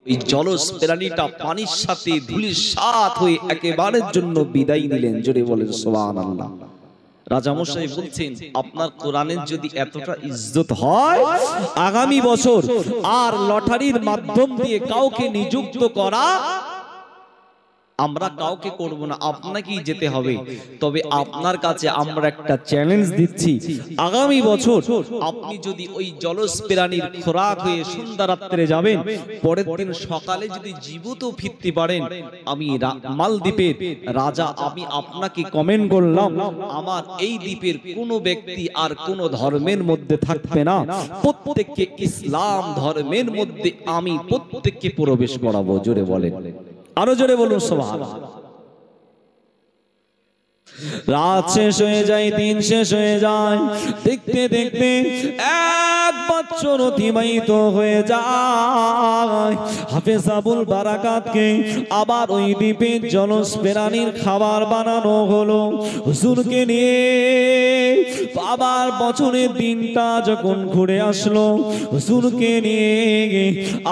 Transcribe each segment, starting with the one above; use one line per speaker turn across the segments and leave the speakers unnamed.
ওই জলজ প্রাণীটা পানির সাথে ধূলিসাৎ হয়ে একেবারের জন্য বিদায় নিলেন। জোরে বলেন সুবহানাল্লাহ। রাজামশাই বলছেন, আপনার কোরআনের যদি এতটা ইজ্জত হয়, আগামী বছর আর লটারির মাধ্যম দিয়ে কাউকে নিযুক্ত করা আমরা কাউকে করব না, আপনাকেই যেতে হবে। তবে আপনার কাছে আমরা একটা চ্যালেঞ্জ দিচ্ছি, আগামী বছর আপনি যদি ওই জলজ প্রাণীর খোরাক হয়ে সন্ধ্যা রাত্রে যাবেন, পরের দিন সকালে যদি জীবিত ফিরতে পারেন, আমি মালদ্বীপের রাজা, আমি আপনাকে কমেন্ট করলাম, আমার এই দ্বীপের কোনো ব্যক্তি আর কোনো ধর্মের মধ্যে থাকবে না, প্রত্যেককে ইসলাম ধর্মের মধ্যে আমি প্রত্যেককে প্রবেশ করাবো। জোরে বলেন, আরো জোরে বলুন সুবহানাল্লাহ। রাত শেষ হয়ে যায়, দিন শেষ হয়ে যায়, দেখতে দেখতে 1 বছর অতিবাহিত হয়ে যায়। হাফেজ আবুল বারাকাতকে আবার ওই দ্বীপে জলজ প্রাণীর খাবার বানানো হলো। হুজুরকে নিয়ে আবার বছরের দিনটা যখন ঘুরে আসলো, হুজুরকে নিয়ে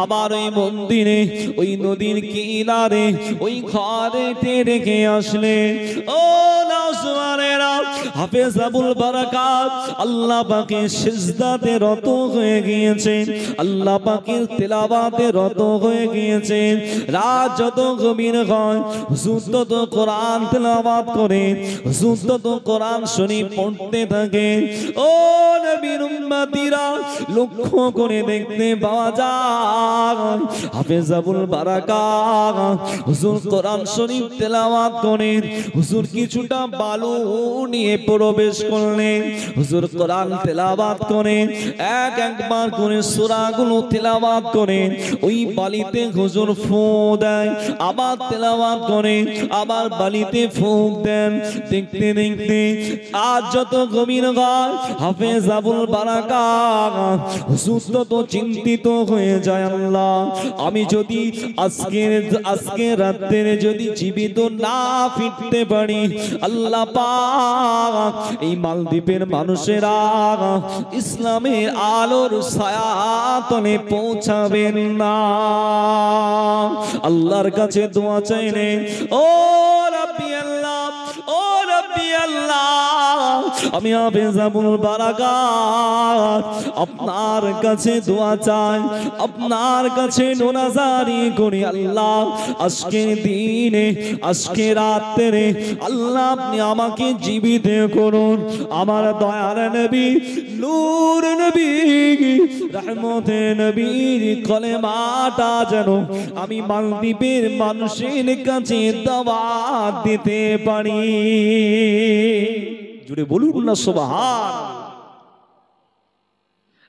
আবার ওই মন্দিরে, ওই নদীর কিনারে, ওই ঘরেতে রেখে আসলে, ও হাফেজ আবুল বারাকাত আল্লাহ পাকের সিজদাতে রত হয়ে গিয়েছেন, আল্লাহ পাকের তেলাওয়াতে রত হয়ে গিয়েছেন। রাত যত গভীর হয়, হুজুর তত কোরআন তেলাওয়াত করে, হুজুর তত কোরআন শরীফ পড়তে থাকে। ও নবীর উম্মতিরা, লক্ষ্য করে দেখতে পাওয়া যায় হাফেজ আবুল বারাকাত হুজুর কোরআন শরীফ তেলাওয়াত করেন। হুজুর কিছুটা বালু নিয়ে প্রবেশ করলেন, হুজুর কোরআন তেলাওয়াত করেন, একবার করে সূরাগুলো তেলাওয়াত করেন। ওই বালিতে হুজুর ফুঁক দেয়, আবার তেলাওয়াত করেন, আবার বালিতে ফুঁক দেন। দেখতে দেখতে আজ যত গভীর হয়, হাফেজ আবুল বারাকাত হুজুর তত চিন্তিত হয়ে যায়, আল্লাহ আমি যদি আজকে রাত্রে যদি জীবিত না ফিরতে পারি, আল্লাহ পাক এই মালদ্বীপের মানুষেরা ইসলামের আলোর ছায়াতলে পৌঁছাবেন না। আল্লাহর কাছে দোয়া চাইলেন, ও রাব্বি আল্লাহ, ও রাব্বি আল্লাহ, আমি হাফেজ আবুল বারাকাত আপনার কাছে দোয়া চাই, আপনার কাছে মোনাজারি করি। আল্লাহ আজকের দিনে, আজকে রাত্রে আল্লাহ আপনি আমাকে জীবিত করুন। আমার দয়ার নবী, নূর নবী, রহমতে নবীর কলেমাটা যেন আমি মালদ্বীপের মানুষের কাছে দাওয়াত দিতে পারি। জুড়ে বলুন না সুবহানাল্লাহ।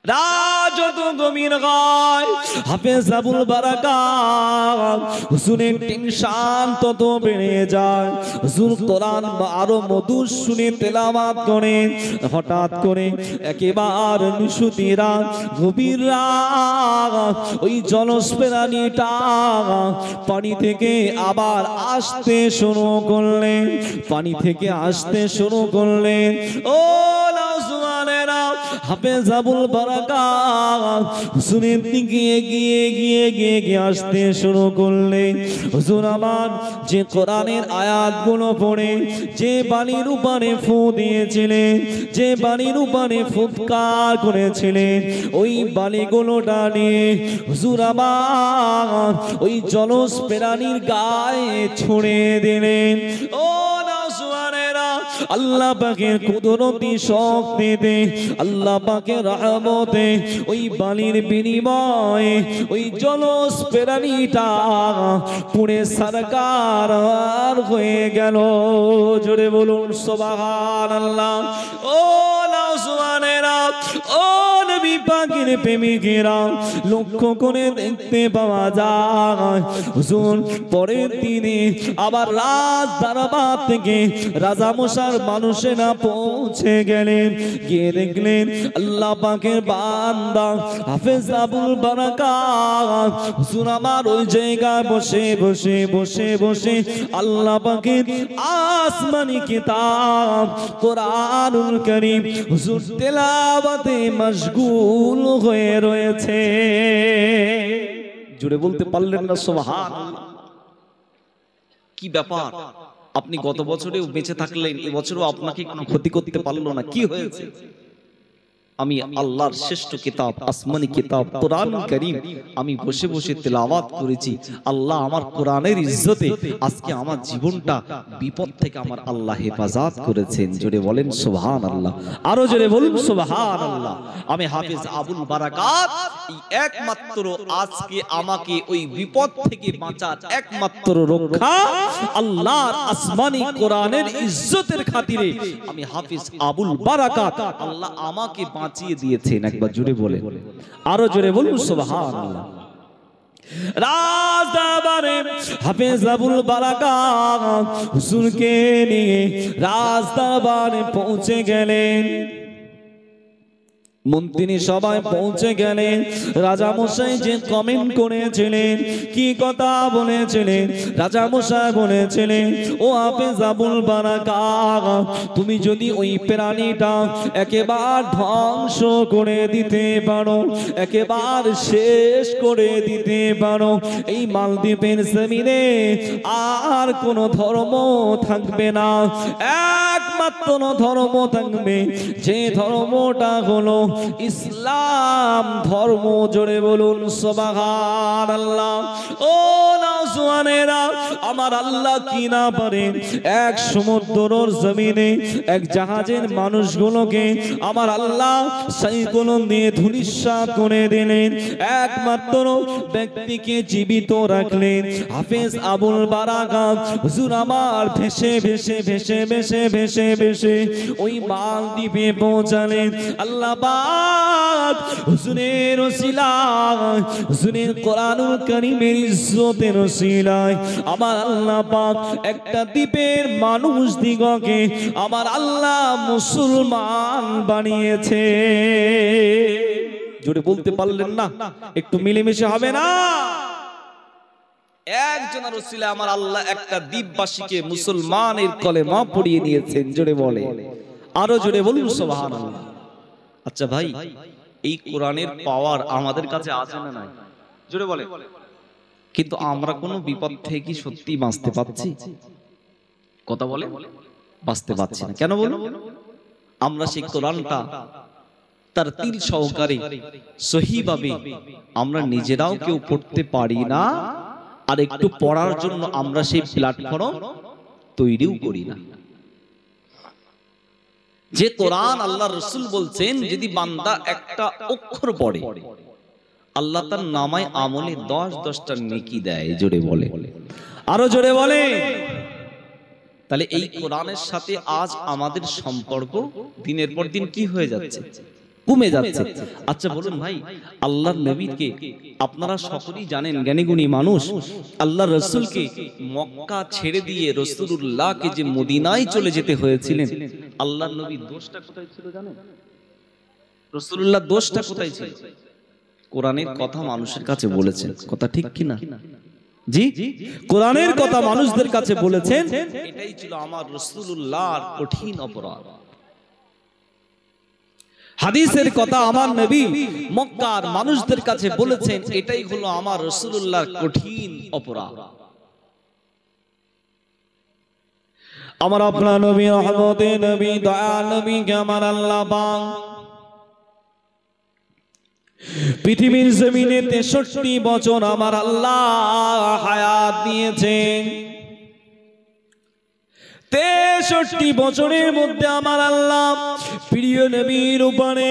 রাজত গভীর গায়, হাফেজ আবুল বারাকাত হুজুরের টেনশন তত বেড়ে যায়। হুজুর কোরআন আরো মধুর শুনে তেলাওয়াত করেন। হঠাৎ করে একেবারে নিশুতি রাত, গভীর রাত, ওই জলজ প্রাণীটা পানি থেকে আবার আসতে শুরু করলেন, পানি থেকে আসতে শুরু করলেন। ও নওজওয়ানেরা, হাফেজ আবুল বারাকাত হুজুরের দিকে এগিয়ে আসতে শুরু করলেন। হুজুর আমার যে কোরআনের আয়াতগুলো পড়ে, যে বাণীর উপরে ফু দিয়েছিলেন, যে বাণীর উপরে ফুৎকার করেছিলেন, ওই বাণীগুলোটা নিয়ে হুজুর আমার ওই জলজ প্রাণীর গায়ে ছুঁড়ে দিলেন। ও নওজওয়ানেরা, আল্লাহ পাকের কুদরতি শক্তিতে, আল্লাহ পাকের রহমতে ওই বালির বিনিময়ে ওই জলজ প্রাণীটা পুরে সরকার হয়ে গেল। জোরে বলুন সুবহানাল্লাহ। ও নওজওয়ানেরা, ও নবী পাকের প্রেমিকেরা, লক্ষ্য করে দেখতে পাওয়া যায় হুজুর পরের দিনে আবার রাজ দরবার থেকে রাজা মশার মানুষেরা পৌঁছে গেলেন। গিয়ে দেখলেন আল্লাহ পাকের বান্দা হাফেজ আবুল বারাকাত হুজুর আমার ওই জায়গায় বসে আল্লাহ পাকের আসমানি কিতাব কোরআনুল কারীম হুজুর তেলাওয়াতে মশগুল হয়ে রয়েছে। জুড়ে বলতে পারলেন না সুবহানাল্লাহ? কি ব্যাপার, আপনি গত বছরেও বেঁচে থাকলেন, এবছরও আপনাকে কোনো ক্ষতি করতে পারলো না, কি হয়েছে? আমি আল্লাহর শ্রেষ্ঠ কিতাব, আসমানি কিতাব কোরআন কারীম আমি বসে বসে তেলাওয়াত করেছি। আল্লাহ আমার কোরআনের ইজ্জতে আজকে আমার জীবনটা বিপদ থেকে আমার আল্লাহ হেফাজত করেছেন। জোরে বলেন সুবহানাল্লাহ, আরো জোরে বলুন সুবহানাল্লাহ। আমি হাফেজ আবুল বারাকাত এই একমাত্র আজকে আমাকে ওই বিপদ থেকে বাঁচার একমাত্র রক্ষা আল্লাহর আসমানি কোরআনের ইজ্জতের খাতিরে আমি হাফেজ আবুল বারাকাত আল্লাহ আমাকে বাঁচিয়ে দিয়েছেন। একবার জোরে বলে, আরো জোরে বলুন সুবহানাল্লাহ। রাজদরবারে হাফেজ আবুল বারাকাত হুজুরকে নিয়ে রাজদরবারে পৌঁছে গেলেন। মন্ত্রী সবাই পৌঁছে গেলেন। রাজা মশাই যে কমেন্ট করেছিলেন, কি কথা বলেছিলেন, রাজা মশাই বলেছিলেন, ও হাফেজ আবুল বারাকাত তুমি যদি ওই প্রাণীটা একেবারে ধ্বংস করে দিতে পারো, একেবারে শেষ করে দিতে পারো, এই মালদ্বীপের জমিনে আর কোনো ধর্ম থাকবে না, একমাত্র ধর্ম থাকবে যে ধর্মটা হলো ইসলাম ধর্ম। জোরে বলুন সুবহানাল্লাহ। ও নওজওয়ানেরা, আমার আল্লাহ কি না পারেন, এক সমুদ্রের জমিনে এক জাহাজের মানুষগুলোকে আমার আল্লাহ সাইক্লোন দিয়ে ধূলিসাৎ করে দিলেন, একমাত্র ব্যক্তিকে জীবিত রাখলেন হাফেজ আবুল বারাকাত হুজুর আমার ভেসে ভেসে ভেসে ভেসে ভেসে ভেসে ওই মালদ্বীপে পৌঁছালেন। আল্লাহ পাক হুজুরের ওসিলায়, হুজুরের কোরআনুল কারীমের ইজ্জতের ওসিলায় আমার আল্লাহ পাক একটা দ্বীপের মানুষ দিগকে আমার আল্লাহ মুসলমান বানিয়েছে। জোরে বলতে পারলেন না? একটু মিলেমিশে হবে না? একজনের ওসিলায় আমার আল্লাহ একটা দ্বীপবাসীকে মুসলমানের কলেমা পড়িয়ে নিয়েছেন। জোরে বলে, আরো জোরে বলুন সুবহানাল্লাহ। আচ্ছা ভাই, এই কোরআনের পাওয়ার আমাদের কাছে আছে না নাই? জোরে বলে। কিন্তু আমরা কোনো বিপদ থেকে কি সত্যি বাঁচতে পারছি? কথা বলে, বাঁচতে পারছি না। কেন বলুন? আমরা সেই কোরআনটা তার তীর সহকারে সহিভাবে আমরা নিজেরাও কেউ পড়তে পারি না, আর একটু পড়ার জন্য আমরা সেই প্ল্যাটফর্ম তৈরিও করি না। যে কোরআন আল্লাহ রাসূল বলছেন যদি বান্দা একটা অক্ষর পড়ে আল্লাহ তার নামায় আমলে 10-10টা নেকি দেয়। জোরে বলে, আরো জোরে বলে। তাহলে এই কোরআনের সাথে আজ আমাদের সম্পর্ক দিনের পর দিন কি হয়ে যাচ্ছে? কমে যাচ্ছে। আচ্ছা বলুন ভাই, আল্লাহর নবীকে আপনারা সকলেই জানেন, জ্ঞানীগুণী মানুষ, আল্লাহর রাসূলকে মক্কা ছেড়ে দিয়ে রাসূলুল্লাহকে যে মদিনায় চলে যেতে হয়েছিলেন, আল্লাহর নবীর দোষটা কোথায় ছিল জানেন? রাসূলুল্লাহর দোষটা কোথায় ছিল? কোরআনের কথা মানুষের কাছে বলেছেন, কথা ঠিক কি না? জি, কোরআনের কথা মানুষদের কাছে বলেছেন, এটাই ছিল আমার রাসূলুল্লাহর কঠিন অপরাধ। হাদিসের কথা আমার নবী মক্কার মানুষদের কাছে বলেছেন, এটাই হলো আমার রাসূলুল্লাহর কঠিন অপরাধ। আমার আপনার নবী রহমতে নবী দয়াল নবী কে আমার আল্লাহ পাক পৃথিবীর জমিনে 63 বছর আমার আল্লাহ হায়াত দিয়েছেন। 63 বছরের মধ্যে আমার আল্লাহ প্রিয় নবীর উপরে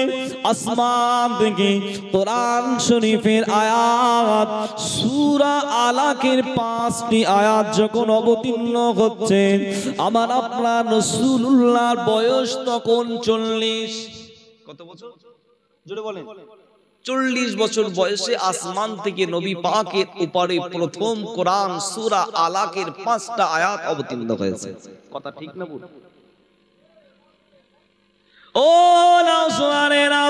আসমান থেকে কোরআন শরীফের আয়াত সূরা আলাকের 5টি আয়াত যখন অবতীর্ণ হচ্ছে, আমার আপনার রাসূলুল্লাহর বয়স তখন 40। কত বছর? জোরে বলেন। 40 বছর বয়সে আসমান থেকে নবী পাকের উপরে প্রথম কোরআন সূরা আলাকের 5টা আয়াত অবতীর্ণ হয়েছে। কথা ঠিক না বল? ও নওজওয়ানেরা,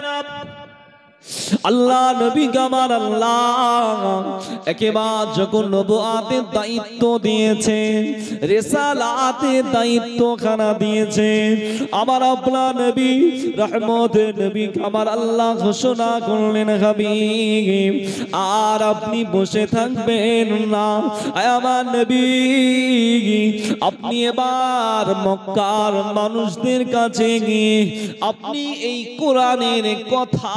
আল্লাহ নবী আমার আল্লাহ একেবারে যখন নবুয়াতের দায়িত্ব দিয়েছে, রিসালাতের দায়িত্ব খানা দিয়েছে, আমার আপনার নবী রহমতের নবী আমার আল্লাহ ঘোষণা করলেন, হাবিব আর আপনি বসে থাকবেন না, আমার নবী আপনি এবার মক্কার মানুষদের কাছে গিয়ে আপনি এই কোরআনের কথা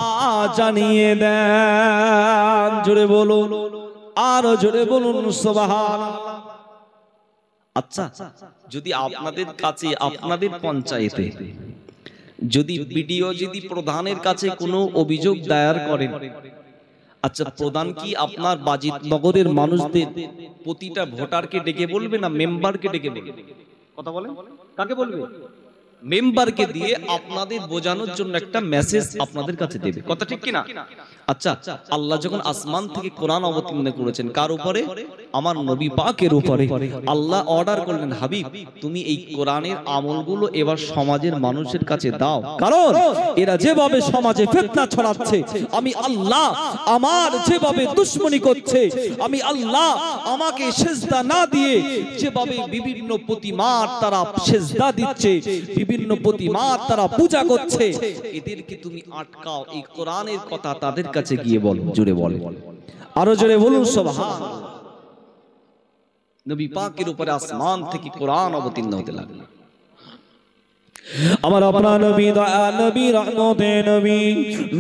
জানিয়ে দেন। জোরে বলুন, আরো জোরে বলুন সুবহানাল্লাহ। আচ্ছা, যদি আপনাদের কাছে, আপনাদের পঞ্চায়েতে যদি বিডিও যদি প্রধানের কাছে কোনো অভিযোগ দায়ের করেন, আচ্ছা প্রধান কি আপনার বাজিত নগরের মানুষদের প্রতিটা ভোটারকে ডেকে বলবে না মেম্বারকে ডেকে বলবে? কথা বলেন, কাকে বলবে? মেম্বারকে দিয়ে আপনাদের বোঝানোর জন্য একটা মেসেজ আপনাদের কাছে দেবে, কথা ঠিক কি না? আচ্ছা, আল্লাহ যখন আসমান থেকে কোরআন অবতীর্ণ করেছেন কার উপরে? আমার নবী পাকের উপরে। আল্লাহ অর্ডার করলেন, হাবিব তুমি এই কোরআনের আমলগুলো এবার সমাজের মানুষের কাছে দাও, কারণ এরা যেভাবে সমাজে ফিতনা ছড়াচ্ছে, আমি আল্লাহ আমার যেভাবে দুশমনি করছে, আমি আল্লাহ আমাকে সিজদা না দিয়ে যেভাবে বিভিন্ন প্রতিমার তারা সিজদা দিচ্ছে, বিভিন্ন প্রতিমার তারা পূজা করছে, এদেরকে তুমি আটকাও, এই কোরআনের কথা তাদের কাছে গিয়ে বলো। জোরে বলে, আরো জোরে বলুন সুবহানাল্লাহ। নবী পাকের উপরে আসমান থেকে কোরআন অবতীর্ণ হতে লাগলো। আমার আপনার নবী, দয়া নবী, রহমতের নবী,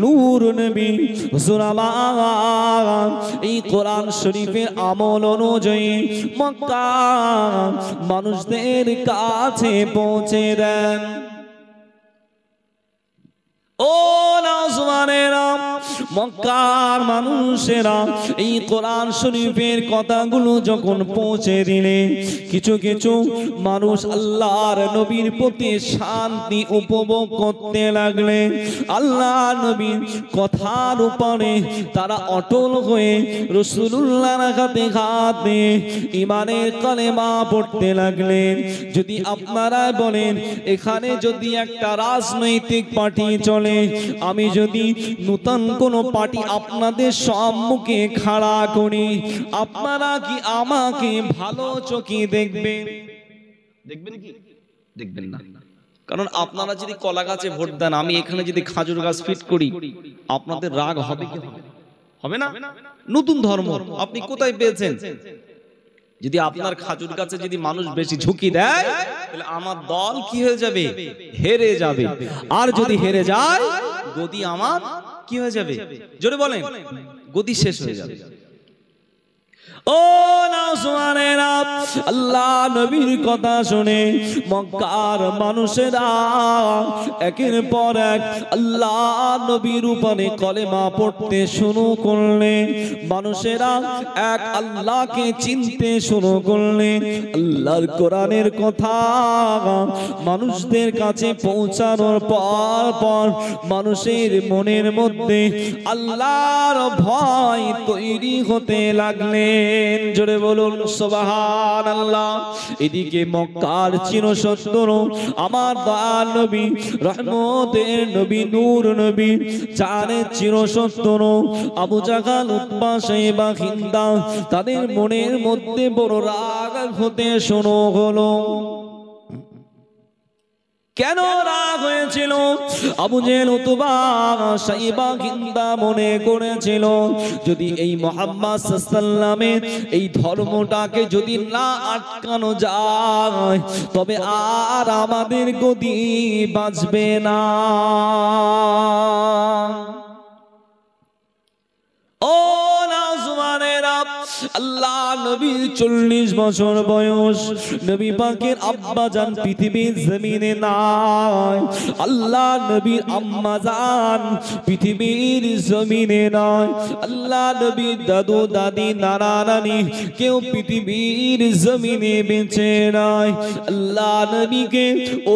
নূর নবী হুজুর আমার এই কোরআন শরীফের আমল অনুযায়ী মক্কা মানুষদের কাছে পৌঁছে দেন। ও নওজওয়ানেরা, মক্কার মানুষেরা এই কোরআন শরীফের কথাগুলো যখন পৌঁছে দিলে, কিছু কিছু মানুষ আল্লাহর নবীর প্রতি শান্তি উপভোগ করতে লাগলে, আল্লাহ নবীর কথার উপরে তারা অটল হয়ে রাসূলুল্লাহর হাতে হাত দিয়ে ঈমানের কালেমা পড়তে লাগলেন। যদি আপনারা বলেন এখানে যদি একটা রাজনৈতিক পার্টি চলে, আমি যদি নতুন কোন পার্টি আপনাদের সম্মুখে খাড়া করি, আপনারা কি আমাকে ভালো চোখে দেখবেন? দেখবেন কি? দেখবেন না। কারণ আপনারা যদি কলা গাছে ভোট দেন, আমি এখানে যদি খাজুর গাছ ফিট করি, আপনাদের রাগ হবে কি হবে না? নতুন ধর্ম আপনি কোথায় পেয়েছেন? যদি আপনার খাজুর গাছে যদি মানুষ বেশি ঝুঁকি দেয়, তাহলে আমার দল কি হয়ে যাবে? হেরে যাবে। আর যদি হেরে যায়, গদি আমার কি হয়ে যাবে? জোরে বলেন, গদি শেষ হয়ে যাবে। ও নওজওয়ানেরা, আল্লাহ নবীর কথা শুনে মক্কার মানুষেরা একের পর এক আল্লাহ নবীর উপরে কলেমা পড়তে শুরু করলেন। মানুষেরা এক আল্লাহকে চিনতে শুরু করলেন। আল্লাহর কোরআনের কথা মানুষদের কাছে পৌঁছানোর পর মানুষের মনের মধ্যে আল্লাহর ভয় তৈরি হতে লাগলেন। জোরে বলুন সুবহানাল্লাহ। এদিকে মক্কার চিরশত্রু আমার দয়াল নবী, রহমতের নবী, নূর নবী, জানের চিরশত্রু আবু জাহল, উতবা, শাইবা, হিন্দা, তাদের মনের মধ্যে বড় রাগ হতে শুরু হলো। কেন রাগ হয়েছিল? আবু জেহেল, উতবা, শাইবা, হিন্দা মনে করেছিল যদি এই মুহাম্মদ সাল্লাল্লাহু আলাইহি ওয়াসাল্লামের এই ধর্মটাকে যদি না আটকানো যায়, তবে আর আমাদের গদি বাঁচবে না। ও নওজওয়ানেরা, আল্লাহ নবীর 40 বছর বয়স, নবী পাকের আব্বা জান পৃথিবীর জমিনে নাই, আল্লাহ নবীর আম্মা জান পৃথিবীর জমিনে নাই, আল্লাহ নবীর দাদু দাদি নানা নানি কেউ পৃথিবীর জমিনে বেঁচে নাই। আল্লাহ নবীকে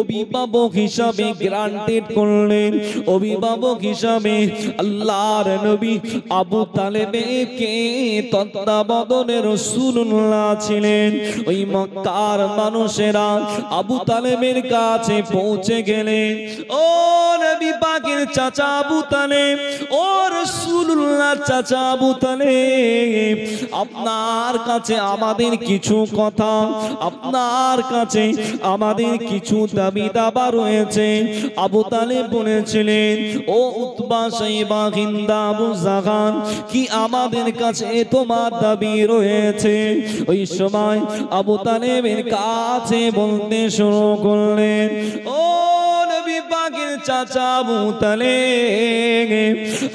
অভিভাবক হিসাবে গ্রান্টেড করলেন। অভিভাবক হিসাবে আল্লাহর নবী আবু তালেবকে তত্ত্বাবধান আদরে রাসূলুল্লাহ ছিলেন। ওই মক্কার মানুষেরা আবু তালেবের কাছে পৌঁছে গেলেন, ও নবী পাকের চাচা আবু তালেব, ও রাসূলুল্লাহ চাচা আবু তালেব, আপনার কাছে আমাদের কিছু কথা, আপনার কাছে আমাদের কিছু দাবি দাবা রয়েছে। আবু তালেব বলেছিলেন, ও উতবা সাইবা হিন্দা আবু জাগান, কি আমাদের কাছে তোমার দাবি রয়েছে? ওই সময় আবু তালেবের কাছে বলতে শুরু করলেন, ও নবী পাকের চাচা আবু তালেব,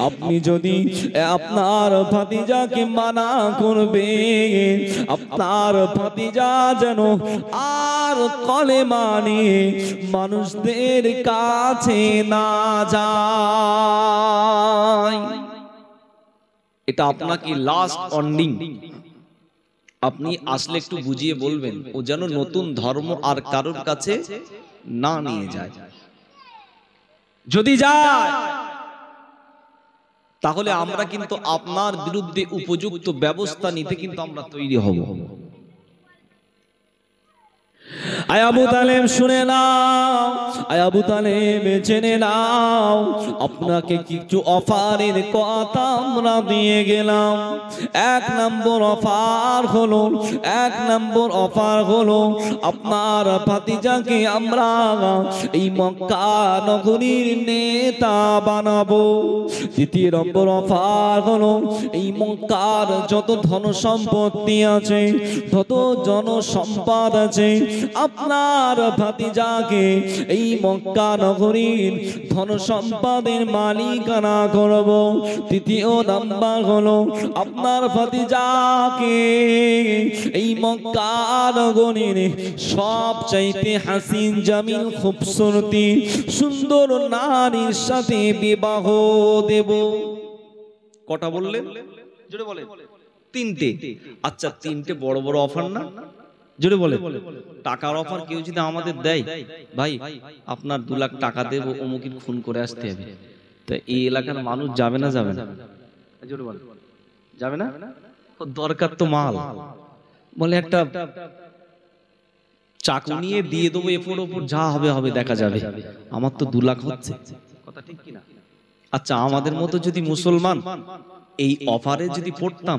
আপনি যদি আপনার ভাতিজাকে মানা করবে, আপনার ভাতিজা যেন আর কলেমা নিয়ে মানুষদের কাছে না যায়। এটা আপনাকে লাস্ট ওয়ার্নিং। আপনি আসলে একটু বুঝিয়ে বলবেন, ও যেন নতুন ধর্ম আর কারোর কাছে না নিয়ে যায়। যদি যায় তাহলে আমরা কিন্তু আপনার বিরুদ্ধে উপযুক্ত ব্যবস্থা নিতে কিন্তু আমরা তৈরি হব। আয় আবু তালেব শুনে নাও, আয় আবু তালেব জেনে নাও, আপনাকে কিছু অফারের কথা আমরা দিয়ে গেলাম। এক নম্বর অফার হলো আপনার ভাতিজাকে আমরা এই মক্কা নগরীর নেতা বানাবো। দ্বিতীয় নম্বর অফার হলো এই মক্কার যত ধন সম্পত্তি আছে, যত জনসম্পদ আছে, আপনার ভাতিজাকে এই মক্কা নগরীর ধন সম্পদের মালিকানা করব। তৃতীয় নাম্বার হলো আপনার ভাতিজাকে এই মক্কা নগরীর সবচাইতে হাসিন জামিল খুবসুরতি সুন্দর নারীর সাথে বিবাহ দেব। কটা বললেন? জোরে বলেন। তিনটে। আচ্ছা, তিনটে বড় বড় অফার না? জোরে বলে। টাকার অফার কেউ যদি আমাদের দেয়, ভাই আপনার 2 লাখ টাকা দেবো, অমুকির খুন করে আসতে হবে, তো এই এলাকার মানুষ যাবে না? যাবে না? জোরে বলে। যাবে না? দরকার তো মাল। বলে একটা চাকু নিয়ে দিয়ে দেবো, এরপর ওপর যা হবে হবে, দেখা যাবে। আমার তো 2 লাখ হচ্ছে। কথা ঠিক কিনা? আচ্ছা, আমাদের মতো যদি মুসলমান এই অফারে যদি পড়তাম,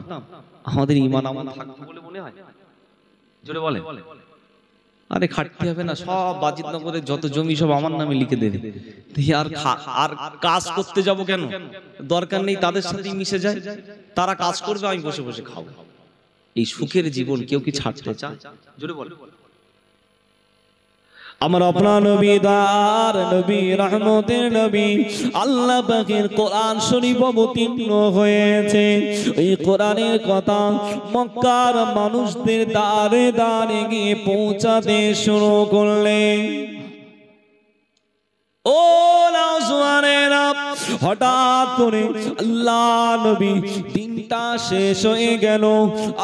আমাদের ঈমান আমার থাকবে বলে মনে হয়? জোরে বলে। আরে খাটতে হবে না, সব বাজিতনগরের যত জমি সব আমার নামে লিখে দেবে। আর কাজ করতে যাব কেন? দরকার নেই, তাদের সাথেই মিশে যায়, তারা কাজ করবে, আমি বসে বসে খাবো। এই সুখের জীবন কেউ কি ছাড়তে চায়? জোরে বলে। আমার আপনার নবী, দার নবী, রহমতের নবী, আল্লাহ পাকের কোরআন শরীফ অবতীর্ণ হয়েছে। এই কোরআনের কথা মক্কার মানুষদের দ্বারে দ্বারে গিয়ে পৌঁছাতে শুরু করলেন। ও নাওজওয়ানেরা, হঠাৎ করে আল্লাহ নবী দিনটা শেষ হয়ে গেল।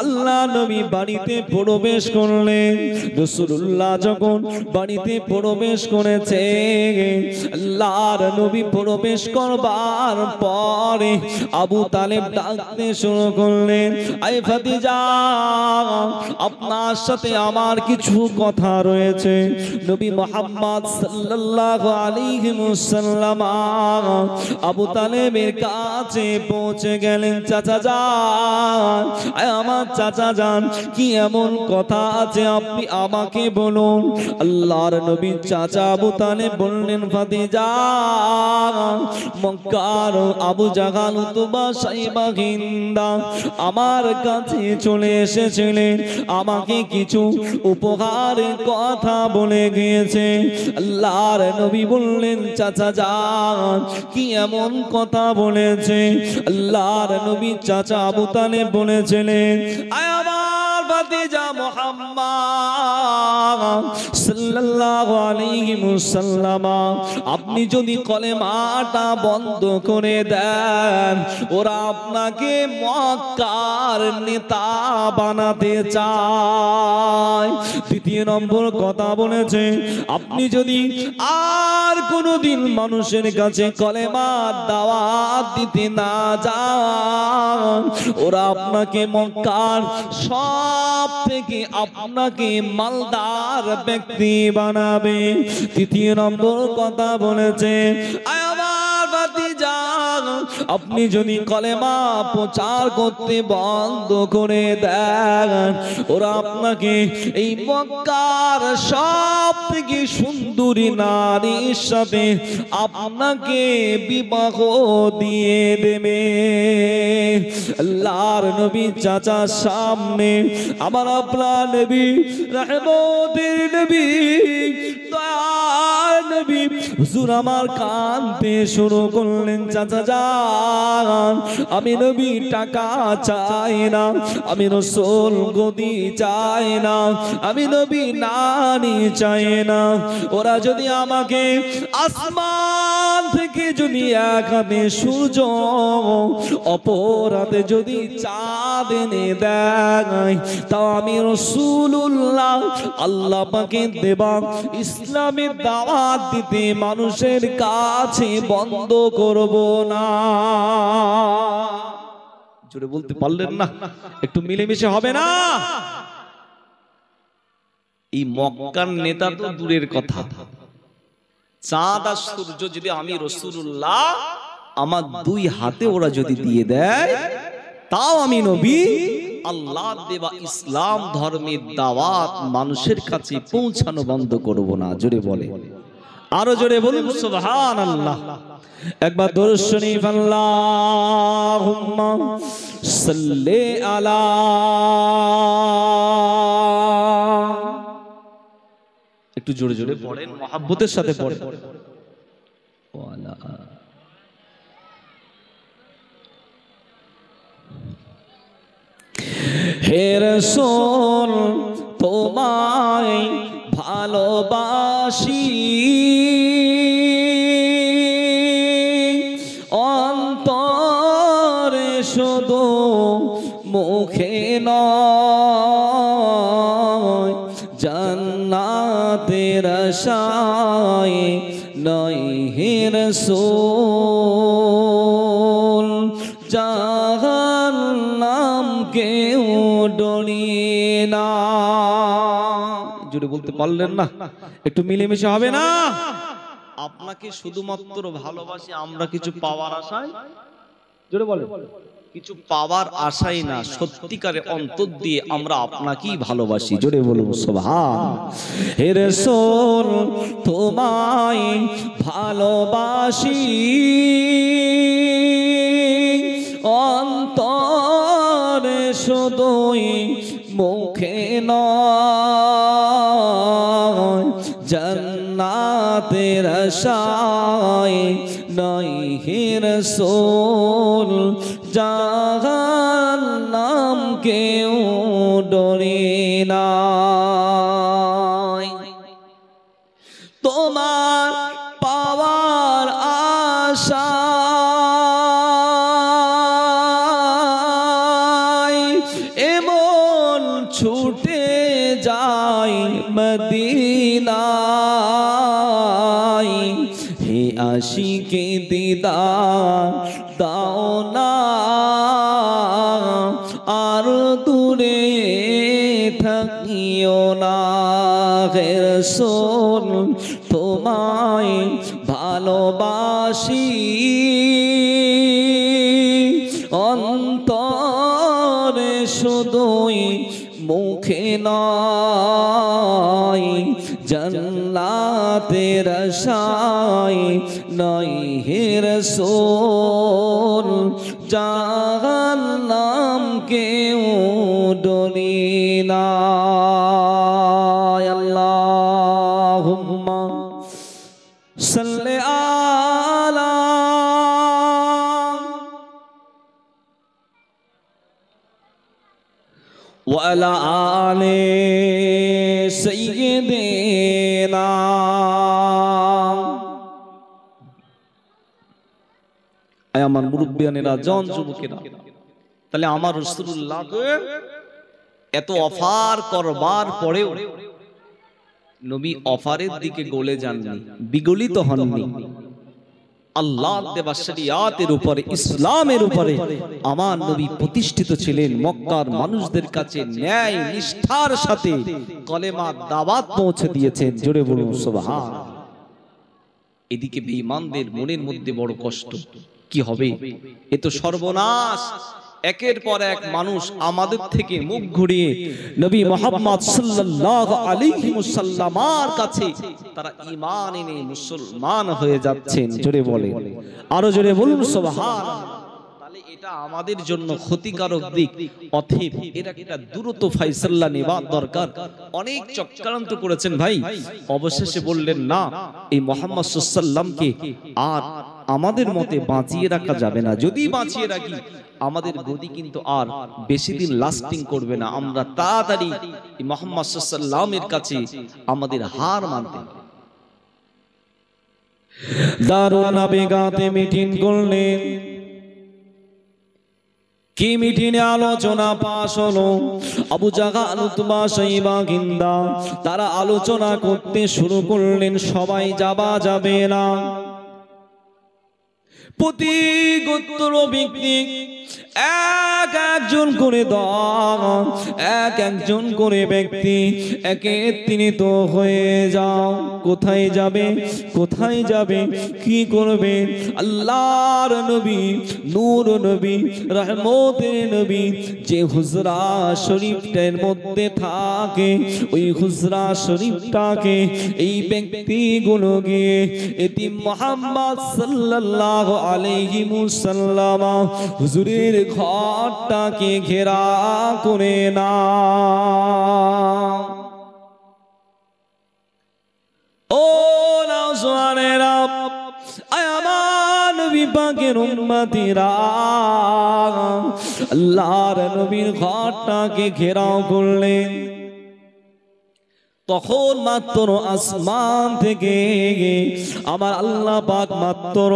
আল্লাহ নবী বাড়িতে প্রবেশ করলেন। রাসূলুল্লাহ যখন বাড়িতে প্রবেশ করেছে, আল্লাহর নবী প্রবেশ করবার পরে আবু তালেব ডাকতে শুরু করলেন, আয় ভাতিজা, আপনার সাথে আমার কিছু কথা রয়েছে। নবী মুহাম্মদ সাল্লাল্লাহু আলাইহি ওয়াসাল্লাম আবু তালেবের কাছে পৌঁছে গেলেন। চাচা যান, আমার চাচা যান, কি এমন কথা আছে আপনি আমাকে বলুন। আল্লাহর নবী চাচা আবু তালেব বললেন, ভাতিজা, মক্কার আবু জাহাল, উতবা, সাইবা, হিন্দা আমার কাছে চলে এসেছিলেন, আমাকে কিছু উপহারের কথা বলে গিয়েছে। আল্লাহর নবী বললেন, চাচা যান, কি এমন কথা বলেছে? আল্লাহর নবী চাচা আবু তালেব বলেছিলেন, আয় আমার ভাতিজা মুহাম্মদ সাল্লাল্লাহু আলাইহি ওয়াসাল্লাম, আপনি যদি কলেমাটা বন্ধ করে দেন, ওরা আপনাকে মক্কার নেতা বানাতে চায়। দ্বিতীয় নম্বর কথা বলেছে, আপনি যদি আর আর কোনদিন মানুষের কাছে কলেমার দাওয়াত দিতে না যান, ওরা আপনাকে মক্কার সব থেকে আপনাকে মালদার ব্যক্তি বানাবে। তৃতীয় নম্বর কথা বলেছে, আমার ভাতিজা, আপনি যদি কলেমা প্রচার করতে বন্ধ করে দেন, ওরা আপনাকে এই মক্কার সব থেকে সুন্দরী নারীর সাথে আপনাকে বিবাহ দিয়ে দেবে। আল্লাহর নবী চাচার সামনে আমার আপনার নবী, রহমতের নবী, দয়ার নবী হুজুর আমার কাঁদতে শুরু করলেন। চাচা যান, আমি নবী টাকা চাই না, আমি রাসূল গদি চাই না, আমি নবী নানি চাই না। ওরা যদি আমাকে আসমান থেকে যদি এক হাতে সূর্য, অপর হাতে যদি চাঁদ এনে দেয়, তাও আমি রাসূলুল্লাহ আল্লাহ পাকের দেওয়া ইসলামের দাওয়াত দিতে মানুষের কাছে বন্ধ করব না। জোরে বলতে পারলেন না? একটু মিলেমিশে হবে না? এই মক্কার নেতা তো দূরের কথা, চাঁদ আর সূর্য যদি আমি রাসূলুল্লাহ আমার দুই হাতে ওরা যদি দিয়ে দেয়, তাও আমি নবী আল্লাহ দেওয়া ইসলাম ধর্মের দাওয়াত মানুষের কাছে পৌঁছানো বন্ধ করব না। জোরে বলে, আরো জোরে বলুন সুবহানাল্লাহ। একবার দরুদ শরীফ, আল্লাহুম্মা সাল্লি আলা, একটু জোরে জোরে পড়েন, মহব্বতের সাথে পড়েন। হে রাসূল তোমায় ভালোবাসি, অন্তরে শুধু মুখে নয়, জান্নাতের আশায় নয় হে রাসূল, জাহান্নাম কেউ ডরি না। জোরে বলতে পারলেন না? একটু মিলেমিশে হবে না? আপনাকে শুধুমাত্র ভালোবাসি আমরা কিছু পাওয়ার আশায়, জোরে বলেন, কিছু পাওয়ার আশাই না, সত্যিকারে অন্তর দিয়ে আমরা আপনাকেই ভালোবাসি। জোরে বলুন সুবহান। হে রাসূল তোমায় ভালোবাসি, অন্তরে শুধুই মুখে নয়, জান্নাতের আশায় নয় হে রাসূল, জাহান্নাম কেউ ডরে না। তোমার পাওয়ার আশায় এমন ছুটে যায় মদিনায়, হে আশিকে দিদার দাও না, আর দূরে থাকিও না। হে রাসূল তোমায় ভালোবাসি, অন্তরে শুধুই মুখে নয়, জান্নাতের আশায় নয় হে রাসূল, জাহান্নাম কেউ ডরি না। আল্লাহুম্মা সাল্লি আলা ওয়া আলা আলি সাইয়্যিদিনা। আমার মুরব্বিয়ানেরা, জন যুবকেরা, তাহলে আমার রাসূলুল্লাহকে এত অফার করবার পরেও নবী অফারের দিকে গলে যাননি, বিগলিত হননি। আল্লাহর দেওয়া শরিয়াতের উপরে, ইসলামের উপরে আমার নবী প্রতিষ্ঠিত ছিলেন। মক্কার মানুষদের কাছে ন্যায় নিষ্ঠার সাথে কলেমা দাওয়াত পৌঁছে দিয়েছেন। জোরে বলুন সুবহানাল্লাহ। এদিকে বেঈমানদের মনের মধ্যে বড় কষ্ট, কি হবে, এ তো সর্বনাশ। একের পর এক মানুষ আমাদের থেকে মুখ ঘুরিয়ে নবী মুহাম্মদ সাল্লাল্লাহু আলাইহি ওয়াসাল্লামের কাছে তারা ঈমান এনে মুসলমান হয়ে যাচ্ছেন। জোরে বলেন, আরো জোরে বলুন সুবহানাল্লাহ। তাহলে এটা আমাদের জন্য ক্ষতিকারক দিক। অতএব এর একটা দ্রুত ফয়সালা নেওয়া দরকার। অনেক চক্রান্ত করেছেন ভাই, অবশেষে বললেন না, এই মুহাম্মদ সাল্লাল্লাহু আলাইহি ওয়াসাল্লামকে আর আমাদের মতে বাঁচিয়ে রাখা যাবে না। যদি বাঁচিয়ে রাখি আমাদের গদি কিন্তু আর বেশি দিন লাস্টিং করবে না। আমরা তাড়াতাড়ি মুহাম্মদ সাল্লাল্লাহু আলাইহি ওয়াসাল্লামের কাছে আমাদের হার মানতে হবে। দারুন নাবিগাতে মিটিং করলেন। কি মিটিংয়ে আলোচনা পাশ হলো? আবু জাহাল, উতবা, শাইবা, হিন্দা তারা আলোচনা করতে শুরু করলেন। সবাই যাবে না, প্রতি গোত্র ভিত্তিক একজন করে দল, একজন করে ব্যক্তি একত্রিত হয়ে যাও। কোথায় যাবে, কোথায় যাবে, কি করবে? আল্লাহর নবী, নূর নবী, রহমতের নবী যে হুজরা শরীফটার মধ্যে থাকে, ওই হুজরা শরীফটাকে এই ব্যক্তিগুলো গিয়ে এতিম মুহাম্মদ সাল্লাল্লাহু আলাইহি ওয়াসাল্লাম হুজুরের ঘরটাকে ঘেরা করে না। ও নওজওয়ানেরা, আয় আমার নবী পাকের উম্মতিরা, আল্লাহর নবীর ঘরটাকে ঘেরাও করলেন। তখন মাত্র আসমান থেকে আমার আল্লাহ পাক মাত্র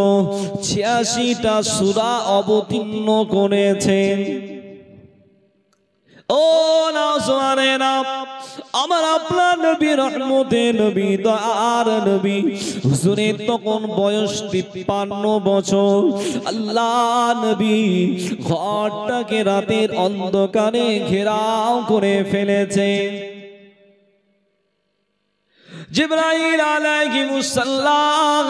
86টা সূরা অবতীর্ণ করেছেন। ও নওজওয়ানেরা, আমার আপনার নবী, রহমতের নবী, দয়ার নবী হুজুরের তখন বয়স 53 বছর। আল্লাহ নবী ঘরটাকে রাতের অন্ধকারে ঘেরাও করে ফেলেছে। জিবরাইল আলাইহিস সালাম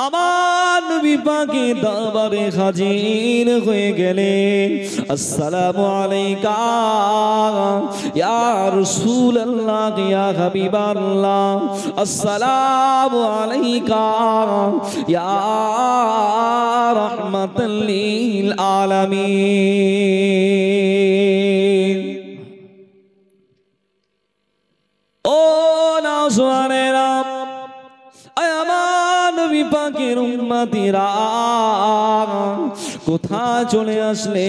আমার নবী পাকের দরবারে হাজির হয়ে গেলেন। আসসালামু আলাইকা ইয়া রাসূলুল্লাহ ইয়া হাবিবাল্লাহ, আসসালামু আলাইকা ইয়া রাহমাতাল লিল আলামিন। ও নওজওয়ানেরা, আয় আমার নবী পাকের উম্মতিরা, কোথায় চলে আসলে?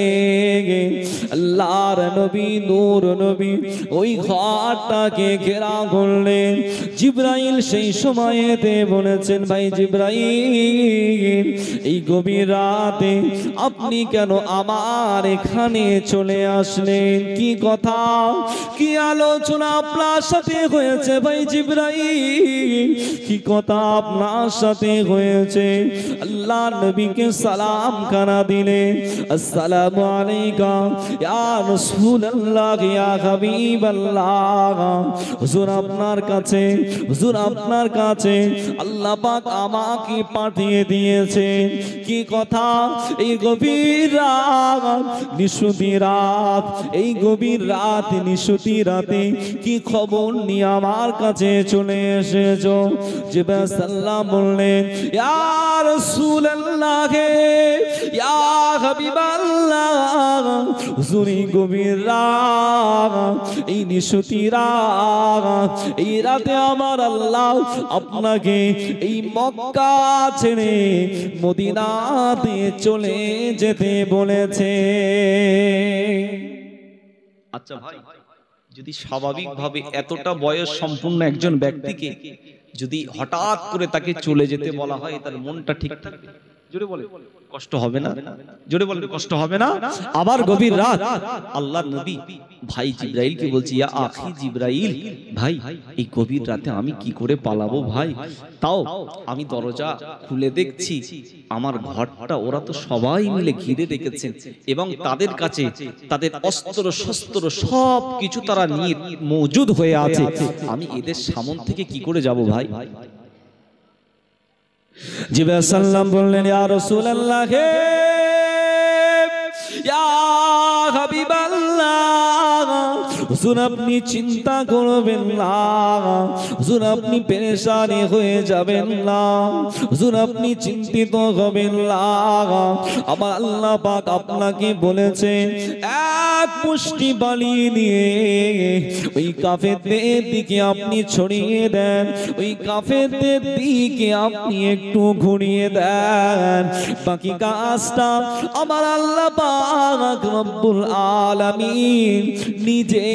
আল্লাহর নবী, নূর নবী ওই ঘরটাকে ঘেরা করলেন। জিবরাইল সেই সময়েতে বলেছেন, ভাই জিবরাইল, এই গভীর রাতে আপনি কেন আমার এখানে চলে আসলেন? কি কথা, কি আলোচনা আপনার সাথে হয়েছে ভাই জিবরাইল? কি কথা আপনার সাথে হয়েছে? আল্লাহ নবীকে সালাম খানা দিলে, আসসালামু আলাইকা ইয়া রাসূলুল্লাহ ইয়া হাবিবাল্লাহ, হুজুর আপনার কাছে, হুজুর আপনার কাছে আল্লাহ পাক আমাকে পাঠিয়ে দিয়েছে। কি কথা? এই গভীর রাত, নিশুতি রাত, এই গভীর রাত নিশুতি রাতে কি খবর নিয়ে আমার কাছে চলে এসেছো? জিবরাইল সাল্লাম বললেন, ইয়া রাসূলুল্লাহ ইয়া হাবিবাল্লাহ, হুজুর এই গভীর রাত, এই নিশুতি রাত, এই রাতে আমার আল্লাহ আপনাকে এই মক্কা ছেড়ে মদিনাতে চলে যেতে বলেছে। আচ্ছা ভাই, যদি স্বাভাবিকভাবে এতটা বয়স সম্পূর্ণ একজন ব্যক্তিকে যদি হঠাৎ করে তাকে চলে যেতে বলা হয়, তার মনটা ঠিক থাকবে? জোরে বলে কষ্ট হবে না? জোরে বলেন কষ্ট হবে না? আবার গভীর রাত আল্লাহর নবী ভাই জিবরাইলকে বলছি, ইয়া আখি জিবরাইল, ভাই এই গভীর রাতে আমি কি করে পালাবো ভাই? তাও আমি দরজা খুলে দেখছি আমার ঘরটা ওরা তো সবাই মিলে ঘিরে রেখেছেন এবং তাদের কাছে তাদের অস্ত্র শস্ত্র সব কিছু তারা নিয়ে মজুদ হয়ে আছে। আমি এদের সামন থেকে কি করে যাব ভাই? জিবরাইল সাল্লাম বললেন, ইয়া রাসূলুল্লাহ হে ইয়া হাবিবাল্লাহ, হুজুর আপনি চিন্তা করবেন না, হুজুর আপনি পেরেশানি হয়ে যাবেন না, হুজুর আপনি চিন্তিত হবেন না। আমার আল্লাহ পাক আপনাকে বলেছে এক মুষ্টি বালি নিয়ে ওই কাফেরদের দিকে আপনি ছড়িয়ে দেন, ওই কাফেরদের দিকে আপনি একটু ঘুরিয়ে দেন, বাকি কাজটা আমার আল্লাহ পাক রব্বুল আলামিন নিজে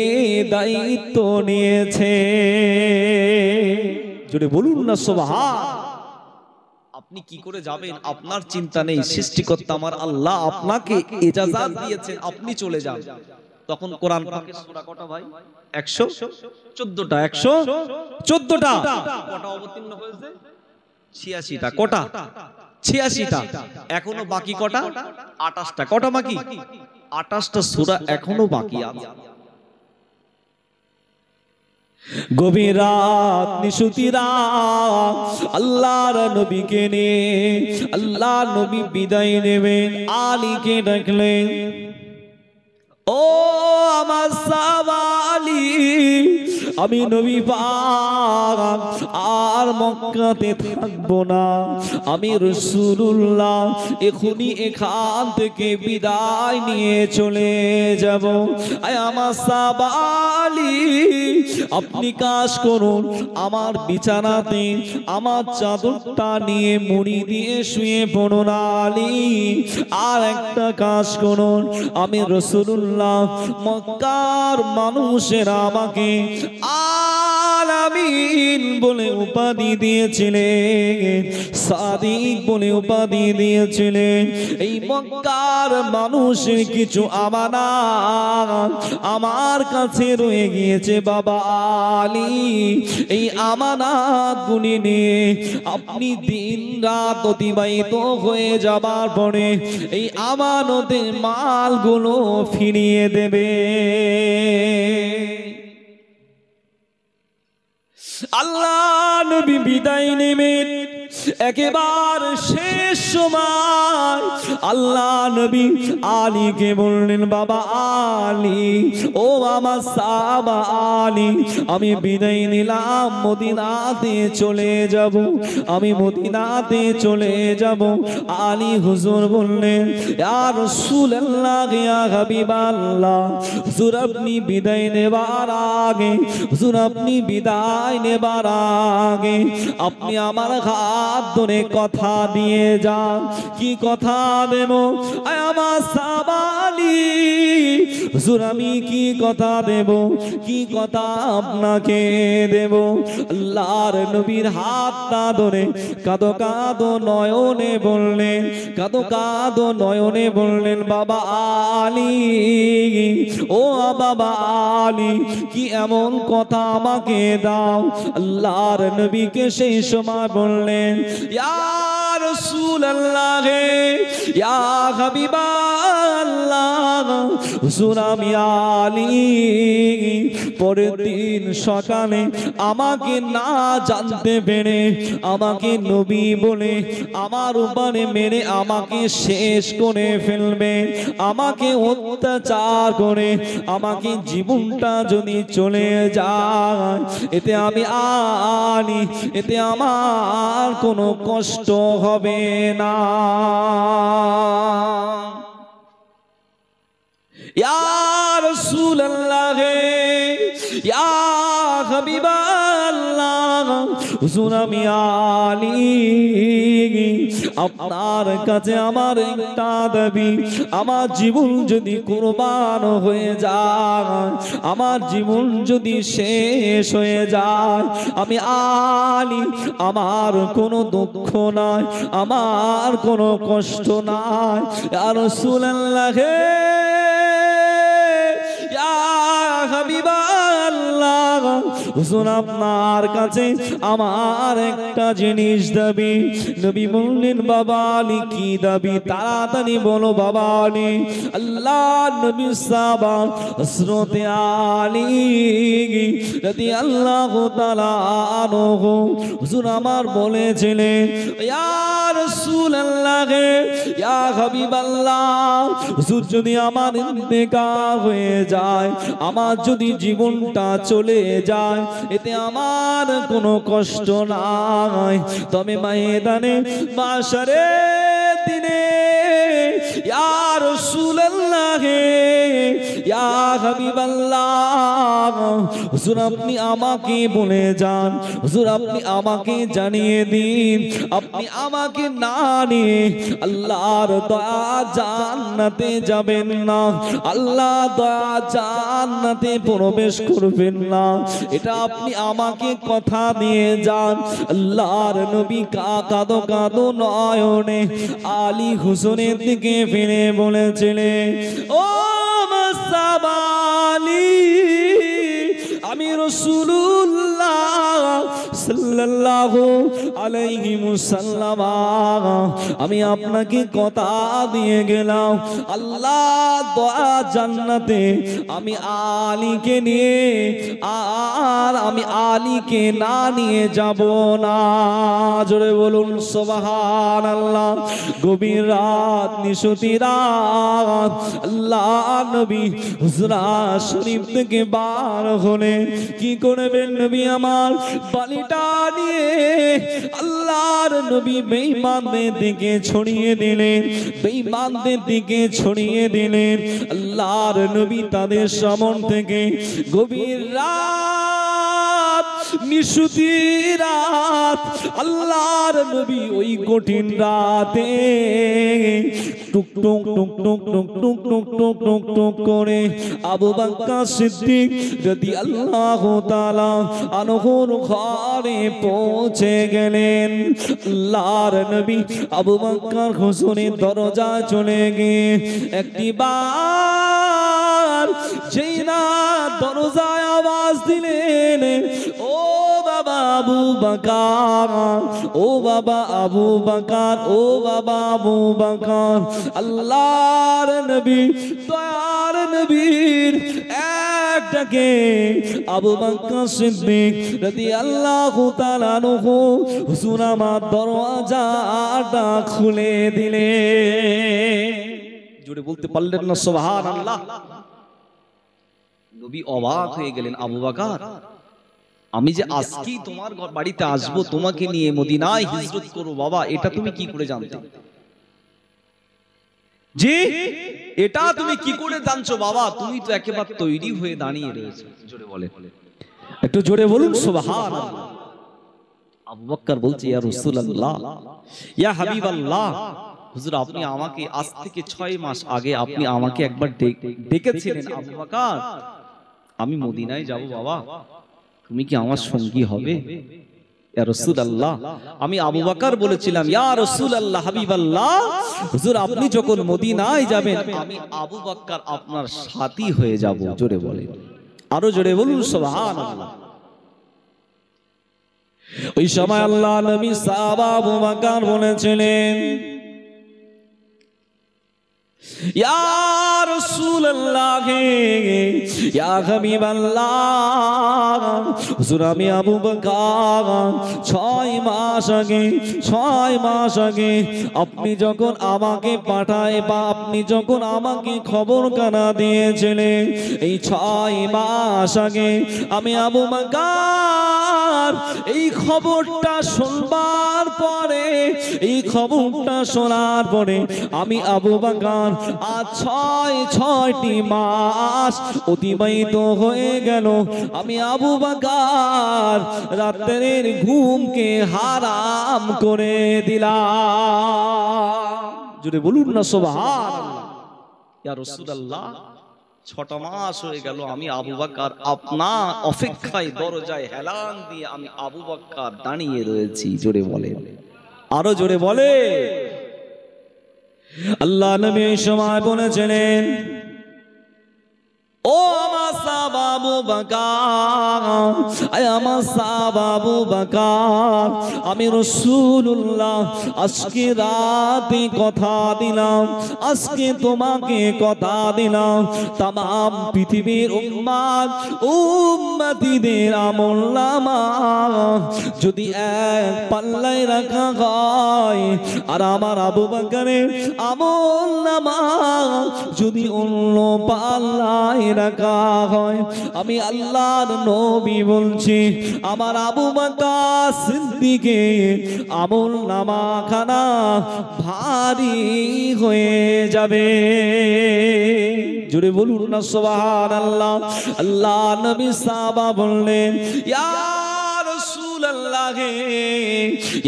দায়িত্ব নিয়েছে। জোরে বলুন না সুবহান। আপনি কি করে যাবেন আপনার চিন্তা নেই, সৃষ্টিকর্তা আমার আল্লাহ আপনাকে ইজাজত দিয়েছেন, আপনি চলে যান। তখন কোরআন পাকের সূরা কটা ভাই? 114টা। 114টা কটা অবতীর্ণ হয়েছে? 86টা। কটা? 86টা। এখনো বাকি কটা? 28টা। কটা বাকি? 28টা সূরা এখনো বাকি আছে। গভীর রাত নিশুতি রাত আল্লাহর নবীকে নিয়ে আল্লাহর নবী বিদায় নেবেন, আলীকে ডাকলেন, ও আমার সাহাবা আলী, আমি নবী পাক আর মক্কাতে থাকবো না, আমি রাসূলুল্লাহ এখনি এখান থেকে বিদায় নিয়ে চলে যাব। আয় আমার সাহাবা আলী, আপনি কাজ করুন, আমার বিছানাতে আমার চাদরটা নিয়ে মুড়ি দিয়ে শুয়ে পড়ুন আলী। আর একটা কাজ করুন, আমি রাসূলুল্লাহ মক্কার মানুষেরা আমাকে আলামিন বলে উপাধি দিয়েছিলেন, সাদিক বলে উপাধি দিয়েছিলেন। এই মক্কার মানুষের কিছু আমানত আমার কাছে রয়ে গিয়েছে বাবা আলী, এই আমানত গুলি নিয়ে আপনি দিন রাত অতিবাহিত হয়ে যাবার পরে এই আমানতের মালগুলো ফিরিয়ে দেবে। আল্লাহ নবী বিদায় নেবেন, একেবারে শেষ সময় আল্লাহ নবী আলীকে বললেন, বাবা আলী, ও আমার সাহাবা আলী, আমি বিদায় নিলাম, মদিনাতে চলে যাব, আমি মদিনাতে চলে যাব। আলী হুজুর বললেন, ইয়া রাসূলুল্লাহ ইয়া হাবিবাল্লাহ, হুজুর আপনি বিদায় নেবার আগে, হুজুর আপনি বিদায় নেবার আগে আপনি আমার হাত ধরে কথা দিয়ে যান। কি কথা দেব? আমার সাহাবা আলী, হুজুর আমি কি কথা দেব, কি কথা আপনাকে দেব? আল্লাহর নবীর হাতটা ধরে কাঁদো কাঁদো নয়নে বললেন, কাঁদো কাঁদো নয়নে বললেন, বাবা আলী, ও বাবা আলী, কি এমন কথা আমাকে দাও। আল্লাহর নবীকে সেই সময় বললেন, ইয়া রাসূলুল্লাহ ইয়া হাবিবাল্লাহ, হুজুর আমি আলী পরের দিন সকালে আমাকে না জানতে পেরে আমাকে নবী বলে আমার উপরে মেরে আমাকে শেষ করে ফেলবে, আমাকে অত্যাচার করে আমাকে জীবনটা যদি চলে যায়, এতে আমি আলী, এতে আমার কোনো কষ্ট হবে না। ইয়া রাসূলুল্লাহ ইয়া হাবিবাল্লাহ হুজুর আমি আলী আপনার কাছে আমার একটা দাবি, আমার জীবন যদি কুরবান হয়ে যায়, আমার জীবন যদি শেষ হয়ে যায়, আমি আলী আমার কোনো দুঃখ নাই, আমার কোনো কষ্ট নাই। ইয়া রাসূলুল্লাহ ইয়া হাবিবাল্লাহ হুজুর আপনার কাছে আমার একটা জিনিস দাবি। নবী বললেন বাবা আলী কি দাবি? তাড়াতাড়ি বলো বাবা আলী। আল্লাহ নবী সাহাবা হযরত আলী রাদিয়াল্লাহু তাআলা আনহু হুজুর আমার বলেছিলেন ইয়া রাসূলুল্লাহ ইয়া হাবিবাল্লাহ হুজুর যদি আমার ইন্তেকাল হয়ে যায়, আমার যদি জীবনটা চলে যায়, এতে আমার কোনো কষ্ট নাই, তবে ময়দানে মাশারের দিনে ইয়া রাসূলুল্লাহ ইয়া হাবিবাল্লাহ হুজুর আপনি আমাকে বলে যান, হুজুর আপনি আমাকে জানিয়ে দিন, আপনি আমাকে না নিয়ে আল্লাহর দয়া জান্নাতে যাবেন না, আল্লাহ দয়া জান্নাতে প্রবেশ করবেন না, এটা আপনি আমাকে কথা দিয়ে যান। আল্লাহর নবী কাঁদো কাঁদো নয়নে আলী হুজুরের দিকে ফিরে বলেছিলেন ও মুস্তাফা আলী আমি রাসূলুল্লাহ সাল্লাল্লাহু আলাইহি ওয়াসাল্লাম আমি আপনাকে কথা দিয়ে গেলাম, আল্লাহ দয়া জান্নাতে আমি আলীকে নিয়ে আর আমি আলীকে না নিয়ে যাব না। জোরে বলুন সুবহানাল্লাহ। গভীর রাত নিশুতি রাত আল্লাহ নবী হুজরা শরীফ থেকে বার হলে কি করবেন নবী আমার? বালিটা নিয়ে আল্লাহর নবী বেঈমানদের দিকে ছড়িয়ে দিলেন, বেঈমানদের দিকে ছড়িয়ে দিলেন। আল্লাহর নবী তাদের সামনে থেকে গভীর রাত নিশুতি রাত আল্লাহর নবী ওই কঠিন রাতে টুক টুক টুক টুক টুক টুক টুক টুক টুক টুক করে আবু বকর সিদ্দিক রাদিয়াল্লাহু তাআলা আনহুর ঘরে পৌঁছে গেলেন। আল্লাহর নবী আবু বকর হুজুরের দরজায় চলে গিয়ে একটি বার যেই না দরজায় আওয়াজ দিলেন ও বাবা আবু বকর, ও বাবা আবু বকর, ও বাবা আবু বকর। আল্লাহর নবী দয়ার নবীর এক ডাকে আবু বকর সিদ্দিক রাদিয়াল্লাহু তাআলা আনহু হুজুর আমার দরওয়াজাটা খুলে দিলেন। জোরে বলতে পারলেন না সুবহানাল্লাহ? নবী অবাক হয়ে গেলেন, আবু বকর আমি যে আজকেই তোমার বাড়িতে আসবো, তোমাকে নিয়ে মদিনায় হিজরত করব, বাবা এটা তুমি কি করে জানতে? জি এটা তুমি কি করে জানছো বাবা? তুমি তো একেবারে তৈরি হয়ে দাঁড়িয়ে রয়েছো। জোরে বলেন, একটু জোরে বলুন সুবহানাল্লাহ। আবু বকর বলছে ইয়া রাসূলুল্লাহ ইয়া হাবিবাল্লাহ হুজুর আপনি আমাকে আজ থেকে 6 মাস আগে আপনি আমাকে একবার ডেকেছিলেন আবু বকর আমি মদিনায় যাব, বাবা তুমি কি আমার সঙ্গী হবে? ইয়া রাসূলুল্লাহ আমি আবু বকর বলেছিলাম ইয়া রাসূলুল্লাহ হাবিবাল্লাহ হুজুর আপনি যখন মদিনায় যাবেন আমি আবু বকর আপনার সাথী হয়ে যাব। জোরে বলেন, আরো জোরে বলুন সুবহানাল্লাহ। ওই সময় আল্লাহ নবী সাহাবা আবু বকর বলেছিলেন ইয়া রাসূলুল্লাহ ইয়া হাবিবাল্লাহ হুজুর আমি আবু বকর 6 মাস আগে আপনি যখন আমাকে পাঠায় বা আপনি যখন আমাকে খবর কানা দিয়েছিলেন, এই 6 মাস আগে আমি আবু বকর বাকার এই খবরটা শুনবার পরে, এই খবরটা শোনার পরে আমি আবু বকর আজ ছয়টি মাস অতিবাহিত হয়ে গেল। আমি আবু বকর রাতের ঘুমকে হারাম করে দিলাম। জোরে বলুন না সুবহানাল্লাহ। ইয়া রাসূলুল্লাহ, 6টা মাস হয়ে গেল আমি আবু বকর আপনার অপেক্ষায় দরজায় হেলান দিয়ে আমি আবু বকর দাঁড়িয়ে রয়েছি। জোরে বলে, আরো জোরে বলে। আল্লাহ নবী এই সময় বলেছিলেন, ও আমার সাহাবা আবু বকর, আমার সাহাবা আবু বকর, আমি রাসূলুল্লাহ আজকে রাতে কথা দিলাম, আজকে তোমাকে কথা দিলাম, तमाम পৃথিবীর উম্মতিদের আমলনামা যদি এক পাল্লায় রাখা হয় আর আমার আবু বকরের আমলনামা যদি অন্য পাল্লায় রাখা হয়, আমি আল্লাহর নবী বলছি আমার আবু বকর সিদ্দিকের আমলনামাখানা ভারী হয়ে যাবে। জোরে বলুন না সুবহানাল্লাহ। আল্লাহ নবী সাহাবা বললেন, ইয়া রাসূলুল্লাহ,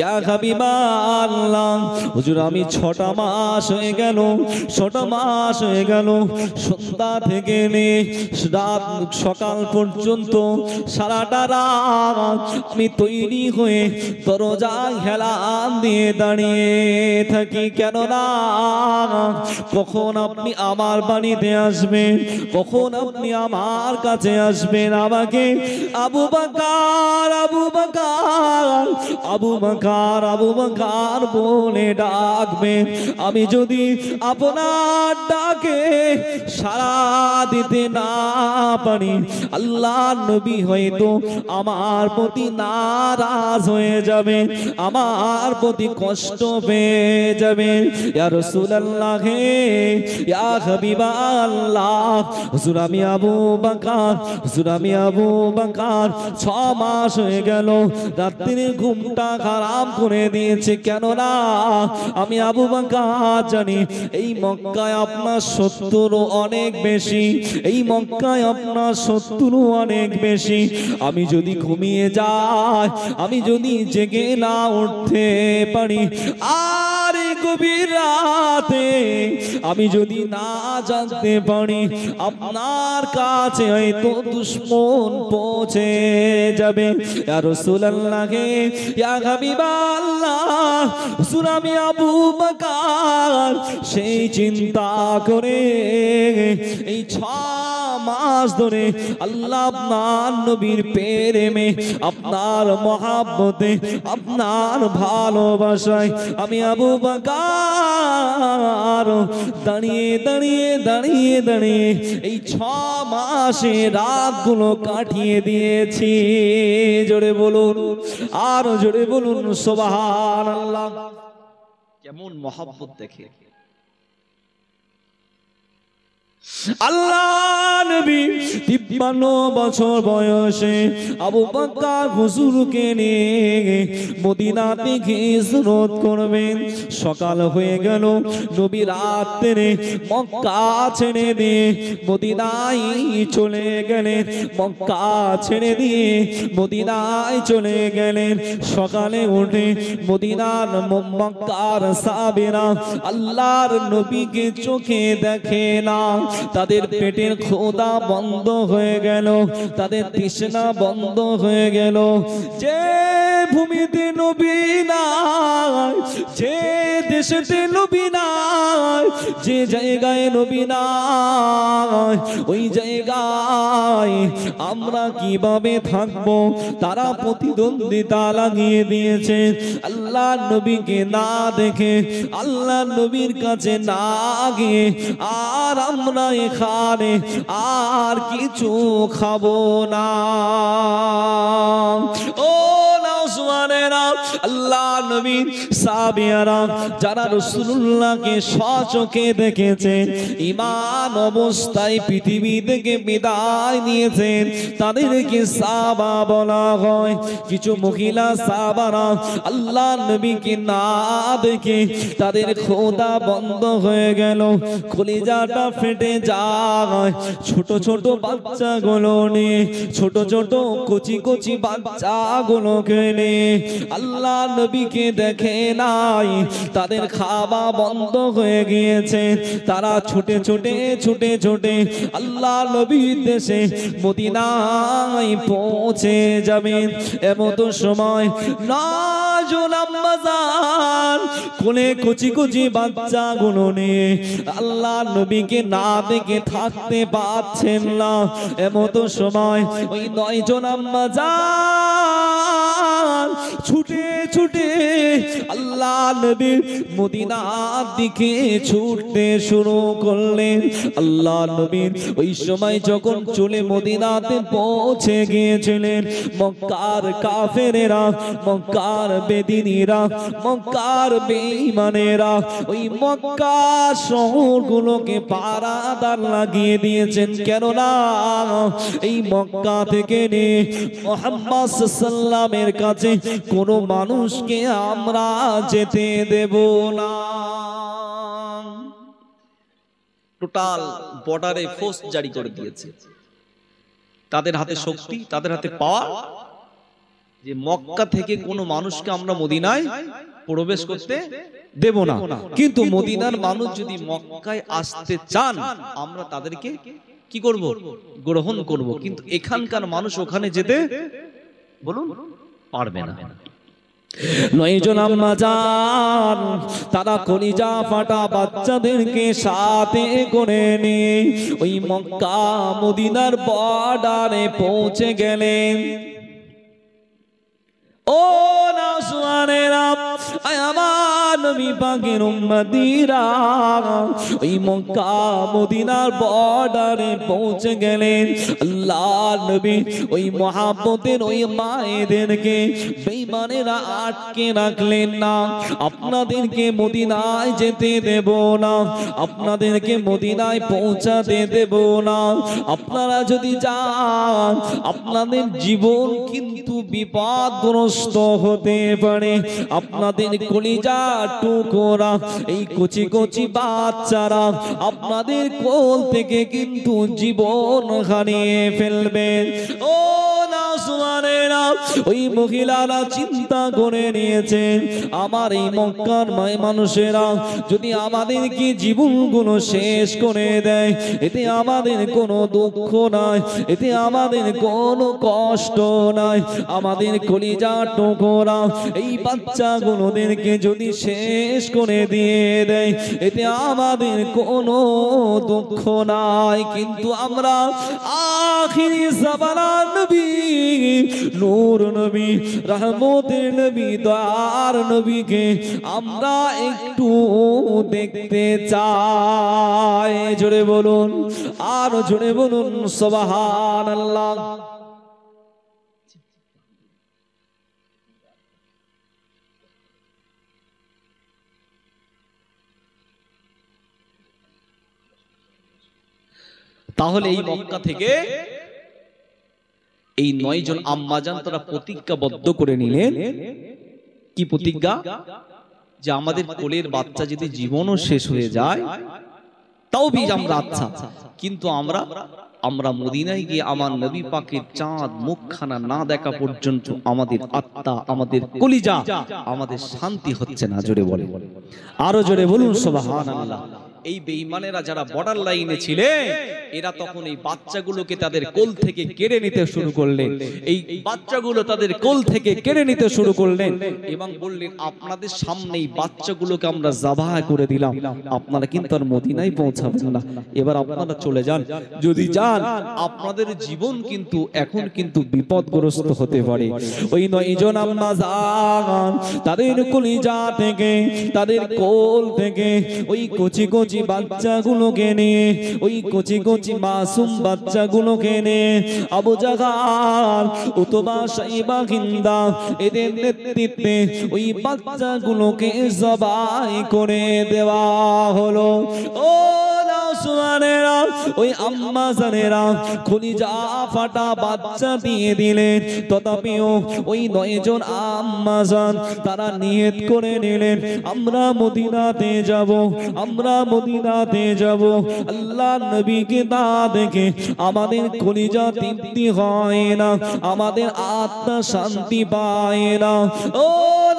ইয়া হাবিবাল্লাহ, হুজুর আমি 6টা মাস হয়ে গেল, 6টা মাস হয়ে গেল, সন্ধ্যা থেকে রাত সকাল পর্যন্ত সারাটা রাত আমি তৈরি হয়ে দরজায় হেলান দিয়ে দাঁড়িয়ে থাকি। কেন না কখন আপনি আমার বাড়িতে আসবেন, কখন আপনি আমার কাছে আসবেন, আমাকে আবু বকর আবু বকর আবু বকর আবু বকর বলে ডাকবেন। আমি যদি আপনার ডাকে সাড়া দিতে না পারি, আল্লাহ নবী হয়তো আমার প্রতি নারাজ হয়ে যাবে, আমার প্রতি কষ্ট পেয়ে যাবে। ইয়া রাসূলুল্লাহ, ইয়া হাবিবাল্লাহ, হুজুর আমি আবু বকর, হুজুর আমি আবু বকর 6 মাস হয়ে গেল রাত্রির ঘুমটা হারাম করে দিয়েছে। কেন না আমি আবু বকর জানি এই মক্কায় আপনার শত্রু অনেক বেশি, এই মক্কায় আপনার শত্রু অনেক বেশি। আমি যদি ঘুমিয়ে যাই, আমি যদি জেগে না উঠতে পারি, আর এই গভীর রাতে আমি যদি না জানতে পারি, আপনার কাছে হয়তো দুশমন পৌঁছে যাবে। ইয়া রাসূলুল্লাহ, ইয়া হাবিবাল্লাহ, হুজুর আমি আবু বকর সেই চিন্তা করে এই 6 মাস ধরে আল্লাহ আপনার নবীর প্রেমে, আপনার মহব্বতে, আপনার ভালোবাসায় আমি আবু বকর দাঁড়িয়ে দাঁড়িয়ে দাঁড়িয়ে দাঁড়িয়ে এই 6 মাসে রাতগুলো কাটিয়ে দিয়েছি। জোরে বলুন, আর জোরে বলুন সুবহানাল্লাহ। কেমন মহব্বত দেখে আল্লাহ নবী 53 বছর বয়সে আবু বকর হুজুরকে নিয়ে মদিনা থেকে হিজরত করবেন। সকাল হয়ে গেল, নবী রাতে মক্কা ছেড়ে দিয়ে মদিনায় চলে গেলেন, মক্কা ছেড়ে দিয়ে মদিনায় চলে গেলেন। সকালে উঠে মদিনার মক্কার সাহাবীরা আল্লাহর নবীকে চোখে দেখে না, তাদের পেটের ক্ষুধা বন্ধ হয়ে গেল, তাদের তৃষ্ণা বন্ধ হয়ে গেল। যে ভূমিতে নবী নাই, যে দেশেতে নবী নাই, যে জায়গায় নবী নাই, ওই জায়গায় আমরা কিভাবে থাকবো? তারা প্রতিদ্বন্দ্বিতা লাগিয়ে দিয়েছে। আল্লাহ নবীকে না দেখে, আল্লাহ নবীর কাছে না গিয়ে আর আমরা এখানে আর কিছু খাবো না। ও নওজওয়ানেরা, আল্লাহ নবী সাহাবীরা যারা রাসূলুল্লাহকে স্বচক্ষে দেখেছে, ঈমান অবস্থায় পৃথিবী থেকে বিদায় নিয়েছেন, তাদেরকে সাহাবা বলা হয়। কিছু মহিলা সাহাবারা আল্লাহ নবীকে না দেখে তাদের খোদা বন্ধ হয়ে গেল, কলিজাটা ফেটে যায়। ছোট ছোট বাচ্চাগুলো নিয়ে, ছোট ছোট কচি কচি বাচ্চাগুলোকে নিয়ে আল্লাহ নবীকে দেখে নাই, তাদের খাওয়া বন্ধ হয়ে গিয়েছে। তারা ছুটে ছুটে ছুটে ছুটে আল্লাহ নবীর দেশে মদিনায় পৌঁছে যাবে। এমত সময় নাজুল আম্মাজান কোলে কচি কচি বাচ্চাগুলো নিয়ে আল্লাহ নবীকে না দেখে থাকতে পারছেন না। এমত সময় ওই 9 জন আম্মাজান ছুটে ছুটে আল্লাহ নবীর মদিনার দিকে ছুটতে শুরু করলেন। আল্লাহ নবীর ওই সময় যখন চলে মদিনাতে পৌঁছে গিয়েছিলেন, মক্কার কাফেরেরা, মক্কার বেদিনীরা, মক্কার বেঈমানেরা ওই মক্কা শহরগুলোকে পাহারাদার লাগিয়ে দিয়েছেন। কেননা এই মক্কা থেকে নিয়ে মুহাম্মদ সাল্লাল্লাহু কাছে কোন মানুষকে আমরা যেতে দেব না। টোটাল বর্ডারে ফোর্স জারি করে দিয়েছে। তাদের হাতে শক্তি, তাদের হাতে পাওয়ার, যে মক্কা থেকে কোনো মানুষকে আমরা মদিনায় প্রবেশ করতে দেব না। কিন্তু মদিনার মানুষ যদি মক্কায় আসতে চান, আমরা তাদেরকে কি করব? গ্রহণ করব। কিন্তু এখানকার মানুষ ওখানে যেতে বলুন পারবে না। 9 জন আম্মাজান তারা কলিজা ফাটা বাচ্চাদেরকে সাথে করে নিয়ে ওই মক্কা মদিনার বর্ডারে পৌঁছে গেলেন। ও নাসওয়ানেরা, আমার নবী পাকের উম্মতিরা ওই মক্কা মদিনার বর্ডারে পৌঁছে গেলেন। আল্লাহ নবী ওই মহাব্বতের ওই মায়েদেরকে বেঈমানেরা আটকে রাখলেন না। আপনাদেরকে মদিনায় যেতে দেব না, আপনাদেরকে মদিনায় পৌঁছাতে দেব না। আপনারা যদি যান আপনাদের জীবন কিন্তু বিপদগ্রস্ত হতে পারে। আপনাদের কলিজা টুকরা এই কচি কচি বাচ্চারা আপনাদের কোল থেকে কিন্তু জীবন হারিয়ে ফেলবে। ও নাসওয়ানেরা, ওই মহিলারা চিন্তা করে নিয়েছে, আমার এই মক্কার মানুষেরা যদি আমাদেরকে জীবনগুলো শেষ করে দেয়, এতে আমাদের কোনো দুঃখ নাই, এতে আমাদের কোনো কষ্ট নাই। আমাদের কলিজা টুকরা এই বাচ্চাগুলোদেরকে যদি শেষ করে দিয়ে দেয়, এতে আমাদের কোনো দুঃখ নাই। কিন্তু আমরা আখিরি জামানার নবী, নূর নবী, রহমতের নবী, দয়ার নবীকে আমরা একটু দেখতে চাই। জোরে বলুন, আর জোরে বলুন সুবহানাল্লাহ। তাহলে এই মক্কা থেকে এই 9 জন আম্মাজান তারা প্রতিজ্ঞাবদ্ধ করে নিলেন। কি প্রতিজ্ঞা? যে আমাদের কোলের বাচ্চা যদি জীবনও শেষ হয়ে যায় তাও বীজ আমরা আচ্ছা, কিন্তু আমরা মদিনায় গিয়ে আমার নবী পাকের চাঁদ মুখখানা না দেখা পর্যন্ত আমাদের আত্মা, আমাদের কলিজা, আমাদের শান্তি হচ্ছে না। জোরে বলে, আরো জোরে বলুন সুবহানাল্লাহ। এই বেঈমানেরা যারা বর্ডার লাইনে ছিলেন, এরা তখন এই বাচ্চাগুলোকে তাদের কোল থেকে কেড়ে নিতে শুরু করলেন। এই বাচ্চাগুলো তাদের কোল থেকে কেড়ে নিতে শুরু করলেন এবং বললেন, আপনাদের সামনে এই বাচ্চাগুলোকে আমরা যাবাহ করে দিলাম, আপনারা কিন্তু আর মদিনায় পৌঁছাবেন না, এবার আপনারা চলে যান। যদি যান আপনাদের জীবন কিন্তু এখন কিন্তু বিপদগ্রস্ত হতে পারে। ওই 9 জন আম্মাজান তাদের কলিজা থেকে, তাদের কোল থেকে ওই কচি কচি কচি বাচ্চাগুলোকে নিয়ে, ওই কচি কচি মাসুম বাচ্চাগুলোকে নিয়ে আবু জাহাল, উতবা, সাইবা, হিন্দা এদের নেতৃত্বে ওই বাচ্চাগুলোকে জবাই করে দেওয়া হলো। ও নাসুয়ানেরা, ওই আম্মা জানেরা কলিজা ফাটা বাচ্চা দিয়ে দিলেন। তথাপিও ওই 9 জন আম্মা জান তারা নিয়ত করে নিলেন, আমরা মদিনাতে যাব, আমরা মদিনাতে যাব। আল্লাহ নবীকে তা দেখে আমাদের কলিজা তৃপ্তি হয় না, আমাদের আত্মা শান্তি পায় না। ও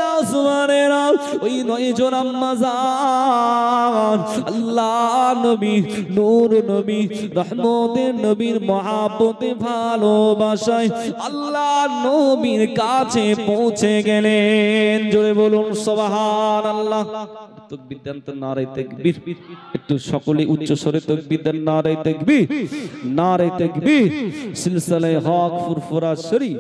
নাসুয়ানেরা, ওই 9 জন আম্মা জান আল্লাহ নবী, নূর নবী, রহমতের নবীর মহব্বতে ভালোবাসায় আল্লাহ নবীর কাছে পৌঁছে গেলেন। জোরে বলুন সুবহানাল্লাহ। তাকবীর দেন তো, নারে তাকবীর। একটু সকলে উচ্চ স্বরে তাকবীর দেন, নারে তাকবীর, নারে তাকবীর। সিলসিলায়ে হক ফুরফুরা শরীফ।